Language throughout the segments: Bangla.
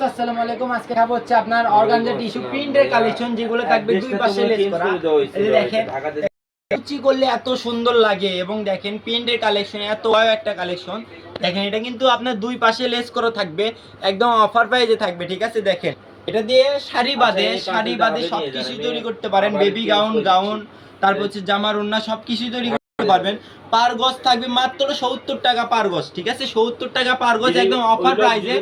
আসসালামু আলাইকুম। আজকে খাবো হচ্ছে আপনার অর্গানজা টিস্যু প্রিন্টের কালেকশন, যেগুলো থাকবে দুই পাশে লেস করা। এই দেখেন কুচি করলে এত সুন্দর লাগে এবং দেখেন প্রিন্টের কালেকশন এত একটা কালেকশন। দেখেন এটা কিন্তু আপনার দুই পাশে লেস করা থাকবে, একদম অফার প্রাইসে থাকবে। ঠিক আছে, দেখেন এটা দিয়ে শাড়ি বাদে সবকিছু তৈরি করতে পারেন। বেবি গাউন তারপর হচ্ছে জামার ওড়না সবকিছু তৈরি করতে পারবেন। পার গজ থাকবে মাত্র 70 টাকা পার গজ। ঠিক আছে, 70 টাকা পার গজ, একদম অফার প্রাইসে।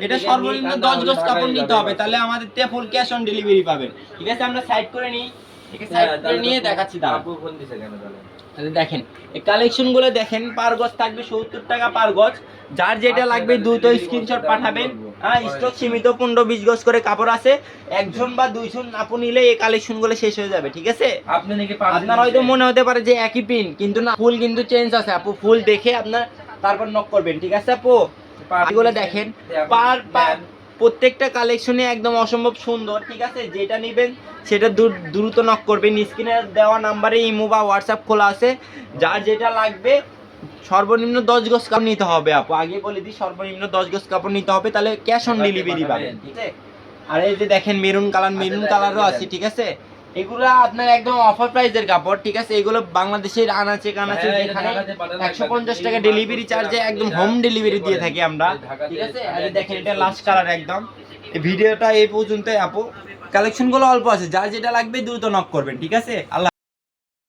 এটা সর্বনিম্ন 10 গজ কাপড় নিতে হবে, তাহলে আমাদের তে ফুল ক্যাশ অন ডেলিভারি পাবেন। ঠিক আছে, আমরা সাইড করে নিই। ঠিক আছে, সাইড করে নিয়ে দেখাচ্ছি। আপু ফোন দিছে কেন তাহলে? দেখেন এই কালেকশন গুলো দেখেন, পার গজ থাকবে 70 টাকা পার গজ। যার যেটা লাগবে দ্রুত স্ক্রিনশট পাঠাবেন। হ্যাঁ, স্টক সীমিত, 15-20 গজ করে কাপড় আছে। একজন বা দুইজন আপু নিলে এই কালেকশন গুলো শেষ হয়ে যাবে। ঠিক আছে, আপনার হয়তো মনে হতে পারে যে একই পিন, কিন্তু না, ফুল কিন্তু চেঞ্জ আছে আপু। ফুল দেখে আপনার তারপর নক করবেন। ঠিক আছে আপু, এগুলো দেখেন পার প্রত্যেকটা কালেকশনে একদম অসম্ভব সুন্দর। ঠিক আছে, যেটা নেবেন সেটা দ্রুত নক করবেন। স্ক্রিনে দেওয়া নাম্বারে ইমো বা হোয়াটসঅ্যাপ খোলা আছে। যার যেটা লাগবে সর্বনিম্ন 10 গজ কাপড় নিতে হবে আপু। আগে বলে দিই, সর্বনিম্ন 10 গজ কাপড় নিতে হবে, তাহলে ক্যাশ অন ডেলিভারি পাবেন। ঠিক আছে, আর এই যে দেখেন মেরুন কালারও আছে। ঠিক আছে, এগুলো আপনার একদম অফার প্রাইসের কাপড়। ঠিক আছে, এগুলো বাংলাদেশের আনাচে কানাচে যেখানে 150 টাকা ডেলিভারি চার্জে একদম হোম ডেলিভারি দিয়ে থাকি আমরা। ঠিক আছে, আর দেখেন এটা লাস্ট কালার একদম। এই ভিডিওটা এই পর্যন্তই আপু, কালেকশনগুলো অল্প আছে। যার যেটা লাগবে দ্রুত নক করবেন। ঠিক আছে, আল্লাহ।